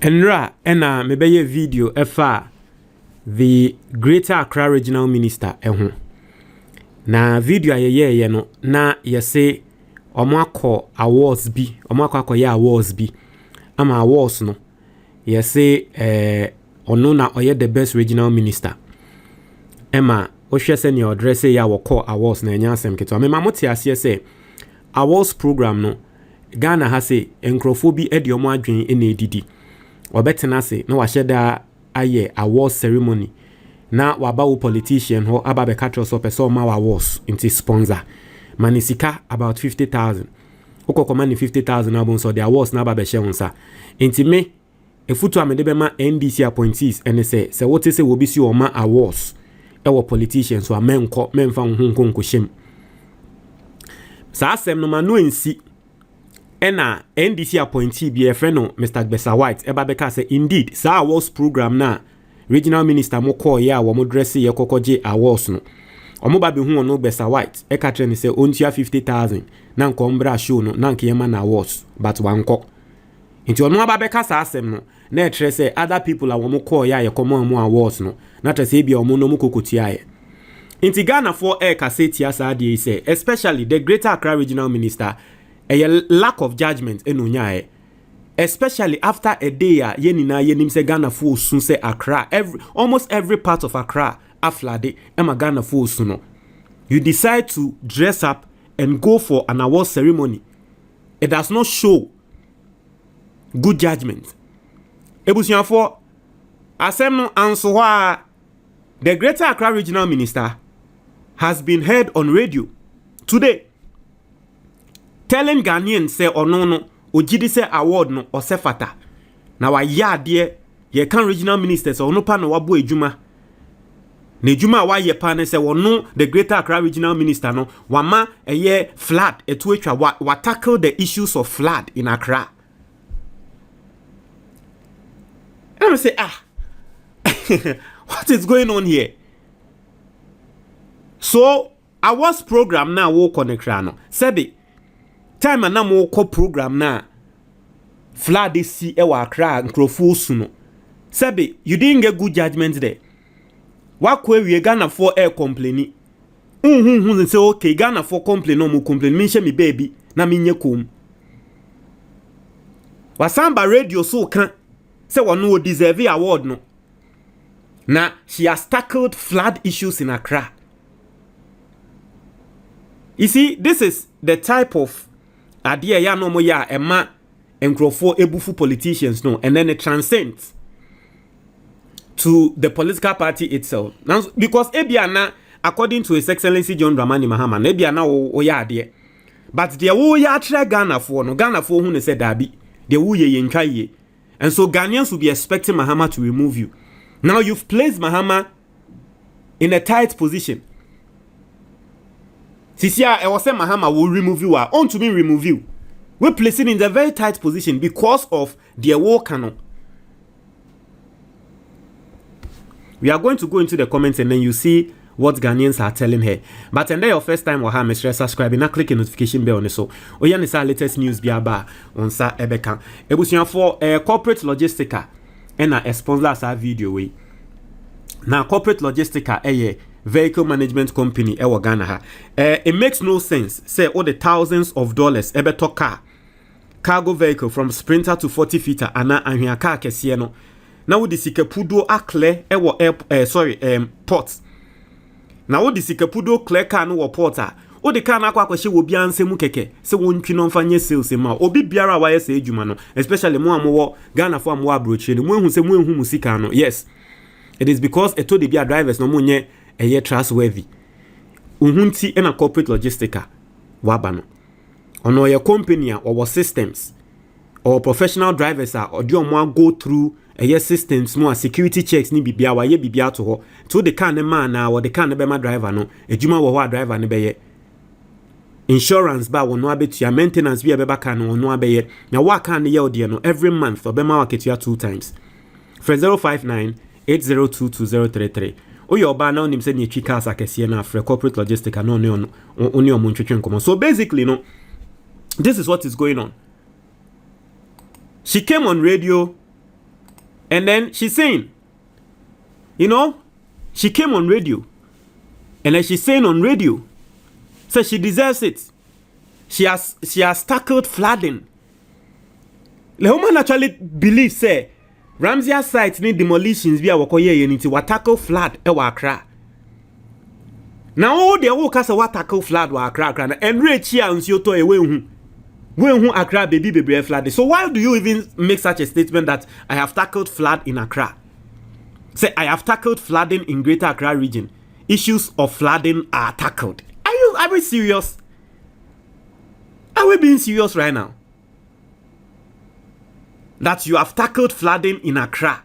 Enra ena mebeye video efa the Greater Accra Regional Minister eho. Na video ayeye no na yese omo awards bi, omo akọ awards bi. Ama awards no yese ono na oye the best regional minister. Emma ohwe se ne address ya woko awards na enya asem keto. Me mamote ase se awards program no Ghana ha se enkrofo edi omo adwen ena edidi. Obetena se na wahye aye awards ceremony na wabawo politician ho aba be catch us person ma awards into sponsor manisika about 50,000 ukoko ni 50,000 abon so the awards na aba be share unsa enti me efutu amede be ma NDC appointees ene se wote se wobi si o ma awards ewo politicians so amenko memfa nkonko shem sa asem no ma no ensi ena NDC appointee bi e friend no Mr. Gbesa White eba beka say indeed sa awards program na regional minister mo call ya wo mo dress ye kokoje awards no omo ba be hu no Gbesa White e ka trend say ontua 50,000 na nkombra show no na nkeyema na awards but wanko nti ono aba beka sa asem no na e tre say other people a wo mo call ya ye komo mo awards no na tre say bia omo no mo kokotia ye nti Ghana for e ka say tia sa de say especially the Greater Accra Regional Minister a lack of judgment enunyae especially after a day yenina yenim se Ghana fo sun se Accra almost every part of Accra aflade ema Ghana fo suno you decide to dress up and go for an award ceremony. It does not show good judgment. Ebusianfo asem no anso wa the Greater Accra Regional Minister has been heard on radio today telling Ghanaians say ono no ojidi say award no osefata na wa yade ye kan regional ministers ono pa no wabo ejuma na ejuma wa ye pa ne say wono the Greater Accra Regional Minister no wama eye flood etu atwa wa tackle the issues of flood in Accra. And I say what is going on here? So awards program now wo connect no sabi time na mo ko program na flood see e wa Accra nkrofo suno sabi you didn't get good judgment there wakwa wie Ghana for air complaining say okay Ghana for complain no mo complain me me baby na me nye kom wasamba radio so kan say wono deserve award no na she has tackled flood issues in Accra. You see, this is the type of idea ya no mo ya ema enkrofo ebufu politicians no, and then it transcends to the political party itself. Now, because Ebiana, according to His Excellency John Dramani Mahama, Ebiana o ya de, but the wo ya tra Ghana for no Ghana for who said dabi, the wo ye yenkaye, and so Ghanaians will be expecting Mahama to remove you. Now you've placed Mahama in a tight position. Sisia, I was saying Mahama will remove you. On to me remove you. We're placing in a very tight position because of their war canon. We are going to go into the comments and then you see what Ghanaians are telling her. But and then your first time or her mistress subscribe and click the notification bell on so. Oya ni sa latest news biaba on sa ebeka. Ebusian for corporate logistica and a sponsor sa video way. Now corporate logistica vehicle management company ewa Ghana ha. It makes no sense. Say all the thousands of dollars ebeto cargo vehicle from Sprinter to 40 feet ana anhia car kesiye no. Na wo disikepudo akle ewo port. Na wo disikepudo clear car no wo port a. O de car na akwa kwahye wo bia nsemu keke. Se wontwi no mfanye sales ma. Obi biara wa yesa ejuma no. Especially mo amwo Ghana for amwo abrochire no. Mo ehun se mo ehun musika no. Yes. It is because eto de bia drivers no monye eye trustworthy. Uhunti ena corporate logistica waba no. Ono ye company or systems or professional drivers are or do go through eye systems more security checks ni bibia wa ye bibia to ho to the car ne man na or the car ne be ma driver no ejuma wo ho driver ne be ye insurance ba wo no abetua maintenance bi e be ba car no no abeye na wa car ne ye ode no every month obema wa ketua 2 times for 059 8022033 oyo oba na onim se ni twi cars akese na afre corporate logistica no ne oni omo ntwetwe nkomo. So basically no, this is what is going on. She came on radio And then she's saying, you know, she came on radio. And then she's saying on radio, so she deserves it. She has tackled flooding. The woman actually believes, say, Ramsey site need demolitions be a wakoye unity wa tackle flood e wa Accra. Now all the whole cast wa tackle flood wa Accra and reach here and to e when Accra baby flood. So why do you even make such a statement that I have tackled flood in Accra? Say I have tackled flooding in Greater Accra region. Issues of flooding are tackled. Are we serious? Are we being serious right now? That you have tackled flooding in Accra.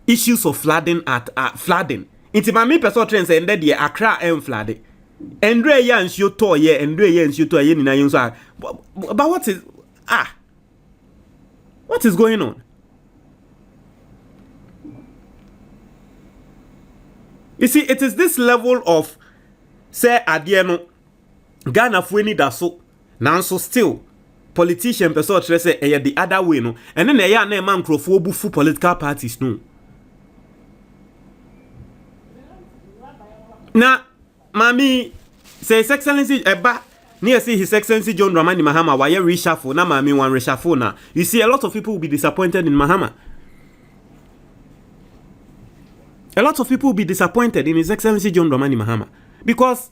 Issues of flooding at flooding. Inti mami person trend say ended the Accra and flooding. Endre ya nsio to ye, endre ya nsio to ye ni na yunso. But what is what is going on? You see, it is this level of say adieno Ghana fweni da so now so still politician person say the other way no and then ya na man crofo bufu political parties no. Na mami say His Excellency eba near see His Excellency John Dramani Mahama why reshuffle na mami one reshuffle na. You see a lot of people will be disappointed in Mahama. A lot of people will be disappointed in His Excellency John Dramani Mahama because,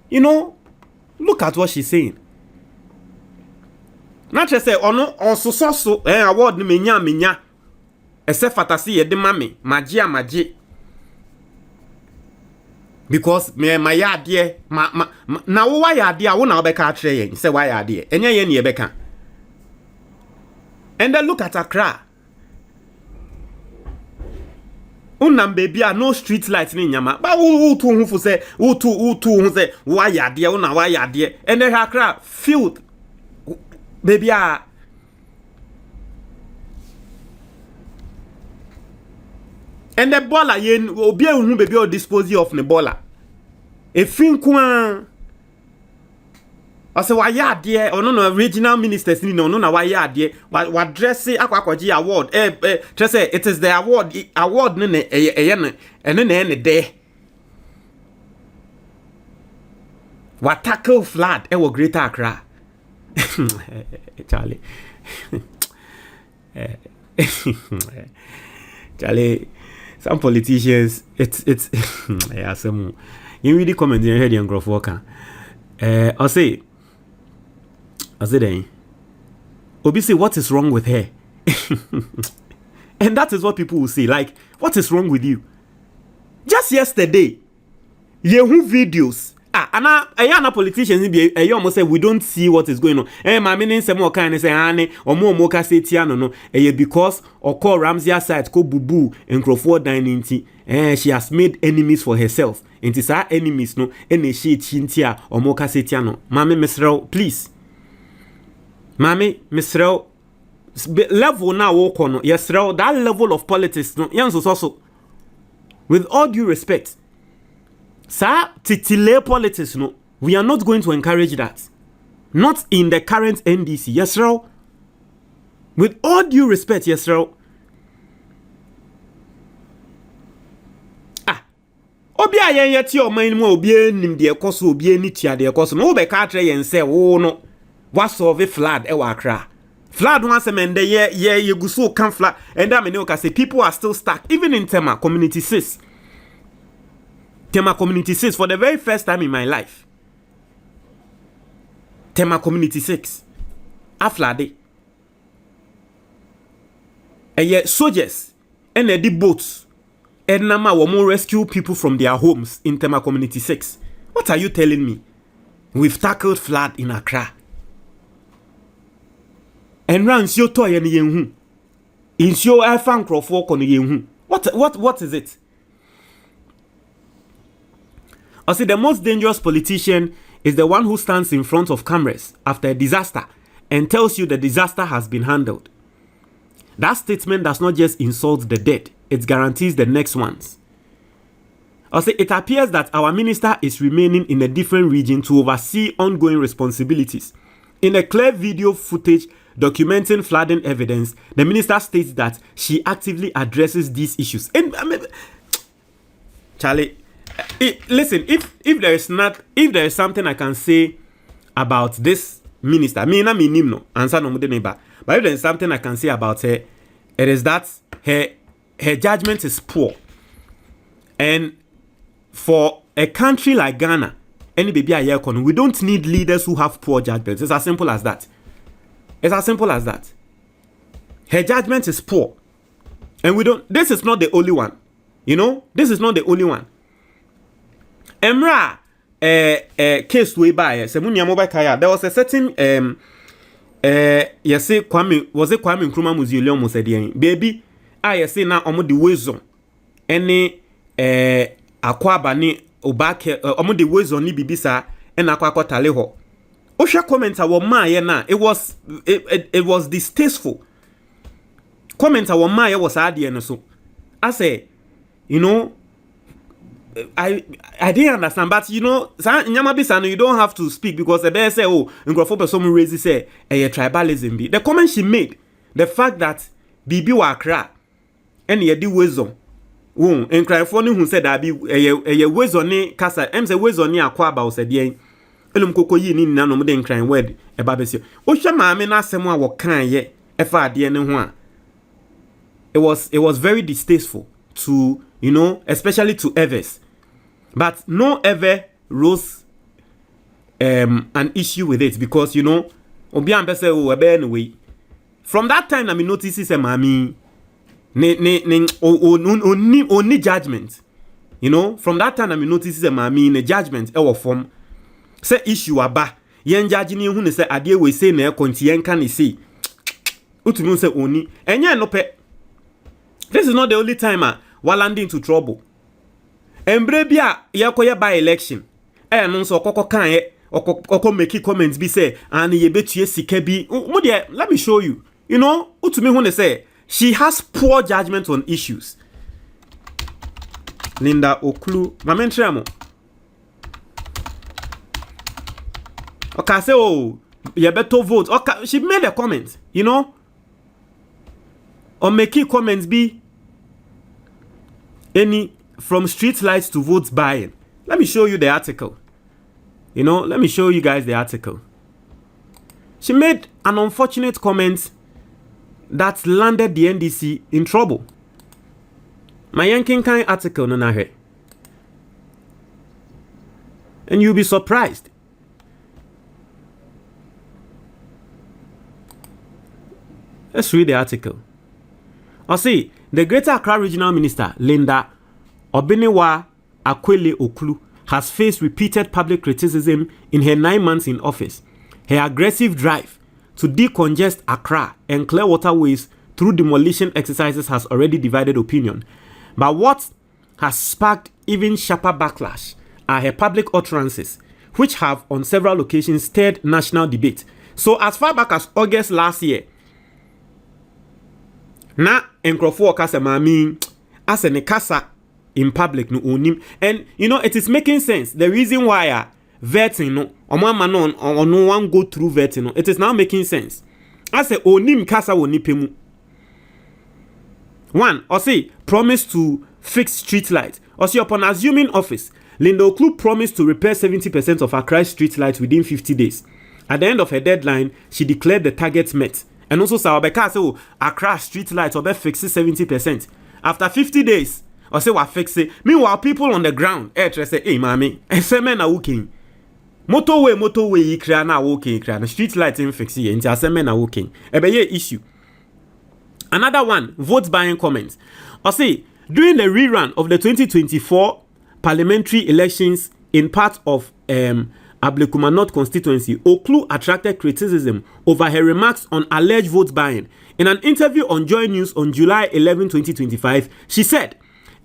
you know, look at what she's saying. Not just say, oh no, so, award ni menya. Ese fantasy ye de mami, magie. Because me my yadie, na why yadie, I won't be catch ye. Say why yadie, enya ye ni beka. And then look at Accra. Unam baby are no street lights ni nyama. But who say why yadie, una why yadie. And then Accra filled baby are and the baller yen obi ehun baby or dispose of the baller. E fin kwa I say why yadie or no regional ministers ni no na why yadie what dress akwaji award just say it is the award ne and then there what tackle flood e Greater Accra. Charlie. Charlie, some politicians, it's yeah, some you really comment in head and growth worker. I'll say then Obi say what is wrong with her? And that is what people will say. Like, what is wrong with you? Just yesterday, you videos. Ana politicians be almost say we don't see what is going on. My meaning some more kind say ane or more ka say tiano no because or call Ramsey side ko bubu and Crawford dining she has made enemies for herself. And it's her enemies no and she chintia or more ka say tiano. Mami Misrel, please. Mami Misrel level now walk on yes that level of politics no yanso also with all due respect. Sir, titile politics, no. We are not going to encourage that. Not in the current NDC. Yes, sir. With all due respect, yes, sir. Obi ayen yeti o man mu obi nim de ekoso obi ani tia de ekoso. No be ka atre yen se wo no. Wa solve flood e wa Accra. Flood one semende ye guso kan flood. And that me no ka say people are still stuck even in Tema community 6. Tema Community 6 for the very first time in my life. Tema Community 6. Aflade. And soldiers and the boats and nama will rescue people from their homes in Tema Community 6. What are you telling me? We've tackled flood in Accra. And runs your toy and yen. In your iPhone Crawford on yen. What is it? I say the most dangerous politician is the one who stands in front of cameras after a disaster and tells you the disaster has been handled. That statement does not just insult the dead, it guarantees the next ones. I say it appears that our minister is remaining in a different region to oversee ongoing responsibilities In a clear video footage documenting flooding evidence, the minister states that she actively addresses these issues. And Charlie, listen, if there is something I can say about this minister, no answer no neighbor. But if there is something I can say about her, it is that her judgment is poor. And for a country like Ghana, any baby a year we don't need leaders who have poor judgments. It's as simple as that. It's as simple as that. Her judgment is poor. And we don't, this is not the only one. You know, this is not the only one. Emra case way by Semunia mobile kaya. There was a certain you say Kwame Nkrumah Museum was saying, baby, I say now omo the wisdom any akwaba ni obake omo the wisdom ni bibisa and akwa tale ho. Osha commenter wo ma ye na it was distasteful. Commenter wo ma ye was ade no so. I say, you know, I didn't understand, but you know, you don't have to speak because the bear say, oh, Nkrofo some raise say a tribalism be. The comment she made, the fact that Bibi wa Accra and ye di wisdom. And Nkrofo who said that be a wisdom ni kasa, say wisdom ni akwa ba said ye. Elum koko yi ni na no mo den kran word e ba besio. O hwe maame na asem a wo kan ye e fa ade ne ho a. It was very distasteful to, you know, especially to Evers. But no ever rose an issue with it because, you know, anyway. From that time, I mean, notices mami only judgment. You know, from that time, I mean, notices mami ne judgment our form. Say issue aba yen judge ni hu ne say ade we say na konti yen kan say utunu say oni enye no pe. This is not the only time we land into trouble. Embre bia yakoye by election. No so okoko kan ye okoko make comments be say and ye betue sika bi. Let me show you. You know, utumi hu ne say she has poor judgment on issues. Linda Oklu, mamentremo. Okay, say oh, you better vote. Okay, she made a comment, you know. Or make comments be any from street lights to votes buying. Let me show you the article. You know, let me show you guys the article. She made an unfortunate comment that landed the NDC in trouble. My yanking kind article, no here. And you'll be surprised. Let's read the article. I see the Greater Accra Regional Minister, Linda Obenewa Akwele Oklu, has faced repeated public criticism in her 9 months in office. Her aggressive drive to decongest Accra and clear waterways through demolition exercises has already divided opinion. But what has sparked even sharper backlash are her public utterances, which have on several occasions stirred national debate. So as far back as August last year, na Nkrofo kasa mami ase ne kasa in public no onim, and you know it is making sense. The reason why vetting no omama no on no one go through vetting no, it is now making sense. Ase onim kasa woni pemu. One, or say promise to fix street lights. Or say upon assuming office, Linda Oklu promised to repair 70% of Accra street lights within 50 days. At the end of her deadline, she declared the target met. And also, Sawabeka say, oh, Accra street lights will be fixed 70%. After 50 days, or say, what fix it? Meanwhile, people on the ground, say, hey, mommy, I say, men are walking. Motorway, you create now walking, street lights in fix it, and I say, men are walking. A be issue. Another one, vote buying comments. Or say, during the rerun of the 2024 parliamentary elections in part of Ablekuma North constituency, Oklu attracted criticism over her remarks on alleged vote buying. In an interview on Joy News on July 11, 2025, she said,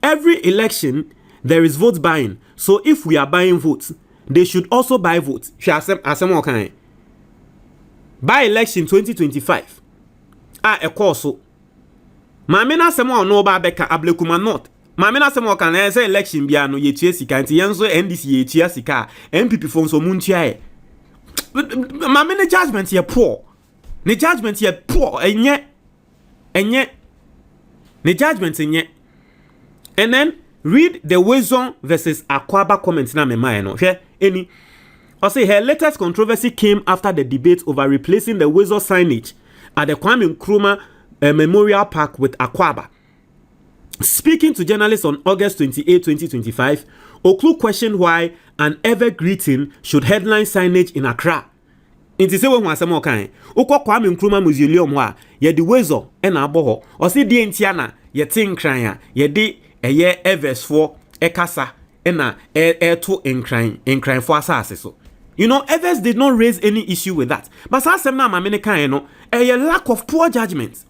every election, there is vote buying. So if we are buying votes, they should also buy votes. She asem by election 2025. A course so. Mamina semo no ba beka Ablekuma North. Mamina semo kan say election bia no yetua sika nti yenso NDC yetua sika MPP fon so muntia e. my many judgment here poor. The judgment here poor, and yet, the judgment in yet. And then read the Wisdom versus Akwaba comments na me mind. Okay, any. I say her latest controversy came after the debate over replacing the Wisdom signage at the Kwame Nkrumah Memorial Park with Akwaba. Speaking to journalists on August 28, 2025, Oklu questioned why an ever greeting should headline signage in Accra. Inti se won asem okan ukọ Kwame Nkrumah Museum ho ye de wezo e na abo ho o se die ntia na ye tinkran a ye de eye evers for ekasa e na to enkran for asase so. You know, Evers did not raise any issue with that. But asem na ma me kan no a lack of poor judgment.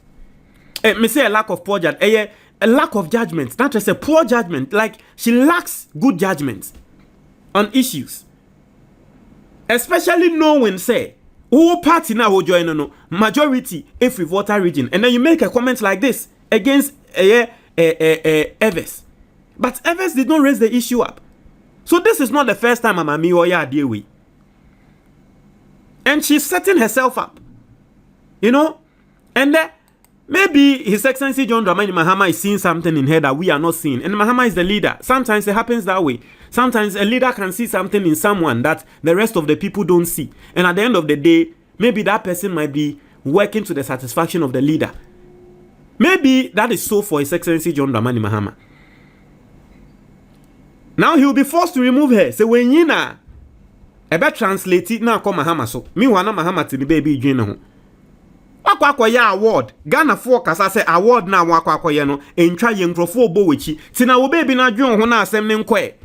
Me say a lack of poor judgment. A lack of judgment, not just a poor judgment. Like she lacks good judgment on issues. Especially knowing, say, who party now will join no majority every voter region, and then you make a comment like this against Evers. But Evers did not raise the issue up. So this is not the first time Amami Oya deal with. And she's setting herself up. You know? And maybe His Excellency John Dramani Mahama is seeing something in her that we are not seeing. And Mahama is the leader. Sometimes it happens that way. Sometimes a leader can see something in someone that the rest of the people don't see. And at the end of the day, maybe that person might be working to the satisfaction of the leader. Maybe that is so for His Excellency John Dramani Mahama. Now he will be forced to remove her. So when you na, ebe translate it now call Mahama so. Me wana Mahama to the baby join ho. Wakwa ya award. Ghana for kasa say award na wakwa ye no. Entwa ye nkrofo obo wechi. Ti na wo baby na dwon ho na asem ne nkwe.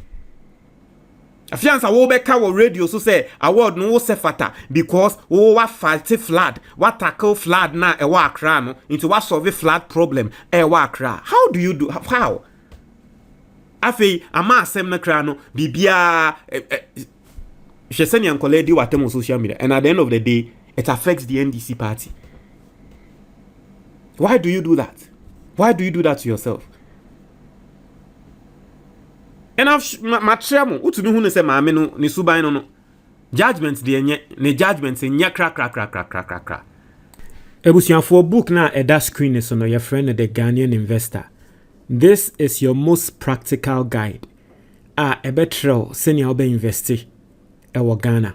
Afiansa wo beka wo radio so say award no wo sefata because wo wa fight flood, wa tackle flood na e wa Accra no into wa solve flood problem e wa Accra. How do you do how? Afei ama asem na kra no bibia hwese ne ankole di watem on social media, and at the end of the day it affects the NDC party. Why do you do that? Why do you do that to yourself? And I've matremo utumi hu ne se maame no ne suban no judgment de enye ne judgment enye kra. Ebusianfo book na eda screen is on your friend the Ghanaian investor. This is your most practical guide. Ebetrel senior obe investi ewo Ghana.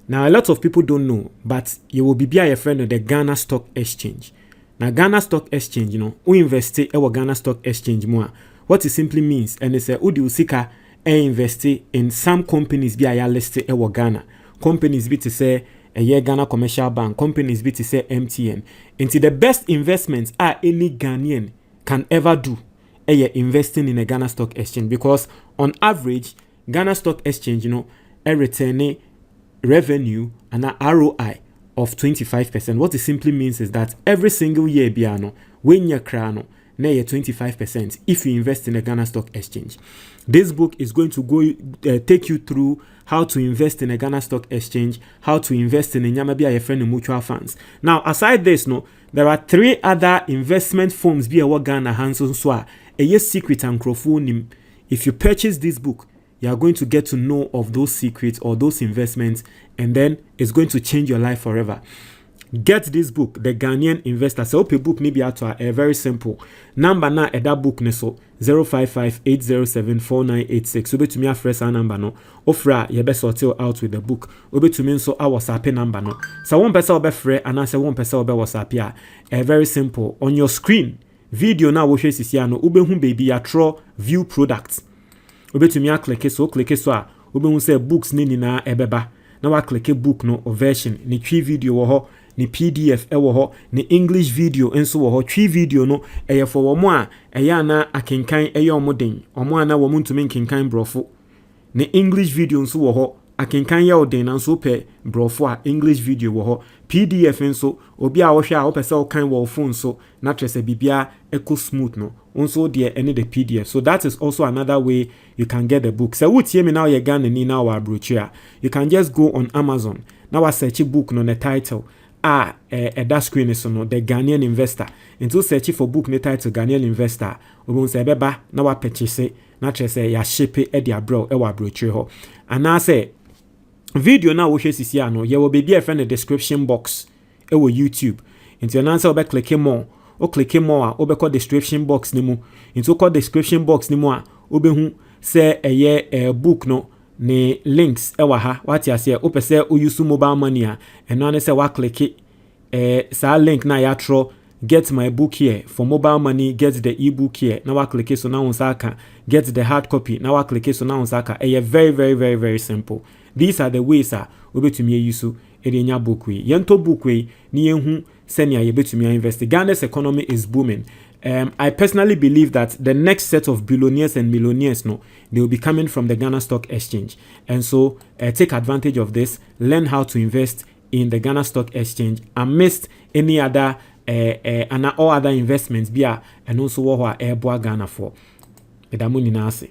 Now a lot of people don't know, but you will be your friend of the Ghana Stock Exchange. Now Ghana Stock Exchange, you know, we invest ewo Ghana Stock Exchange more. What it simply means, and it's a udi usika invest in some companies be a listed ewo Ghana. Companies be to say a year Ghana Commercial Bank, companies be to say MTN. Into the best investments are any Ghanaian can ever do. Investing in a Ghana Stock Exchange, because on average Ghana Stock Exchange, you know, a return revenue and a ROI of 25%. What it simply means is that every single year biano when you crano na 25% if you invest in a Ghana Stock Exchange. This book is going to go take you through how to invest in a Ghana Stock Exchange, how to invest in a Nyamabia your friend mutual funds. Now, aside this, no, there are 3 other investment firms be a Ghana Hanson Swa. A yes secret and crowdfunding. If you purchase this book, you are going to get to know of those secrets or those investments, and then it's going to change your life forever. Get this book, The Ghanaian Investor. So open book maybe out a very simple number na that book neso 055-807-4986. Obe to me a fresh number no. Ofra ye best sort out with the book. Obe to me so our WhatsApp number no. So one person obe free and answer one person obe WhatsApp ya. Very simple. On your screen, video now wo hwe sisia no ube hu baby ya draw view products. Obe to me a click so a ube hu say books ni na ebeba. Na wa click book no o version ni twi video wo ho. Ni PDF ewo ho, ni English video enso wo ho. Twi video no eye for wo mo a eye na akenkan eye omoden. Omo ana wo ntumi nkenkan brofo. Ni English video enso wo ho, akenkan ye oden na nso pe brofo a English video wo ho. PDF enso obi a wo hwe a wo pese wo kan wo phone so na trese bibia eco smooth no. Also there any the PDF. So that is also another way you can get the book. So what me now you Ghana ni now our brochure. You can just go on Amazon. Now I search a book no the title. That screen is no The Ghanaian Investor. Into search for book ne title Ghanaian Investor. Obon say beba na wa purchase na tre say ya ship e dia bro e wa brochure ho. And now say video na wo hwe sisi ano ye wo baby e friend the description box e wo YouTube into your answer obe click more o click more a obe call description box ni mu into call description box ni mu a obe hu se eye book no ne links e wa ha what ya say o pese o use mobile money a eno ne se wa click sa link na ya tro get my book here for mobile money, get the ebook here now I click so now on saka get the hard copy now I click so now on saka very very simple. These are the ways we to me use enya book we yento book we ni ehu senia ye betu me invest. Ghana's economy is booming. I personally believe that the next set of billionaires and millionaires they will be coming from the Ghana Stock Exchange, and so take advantage of this, learn how to invest in the Ghana Stock Exchange amidst any other and all other investments and also what Ghana for. Edamuni nase.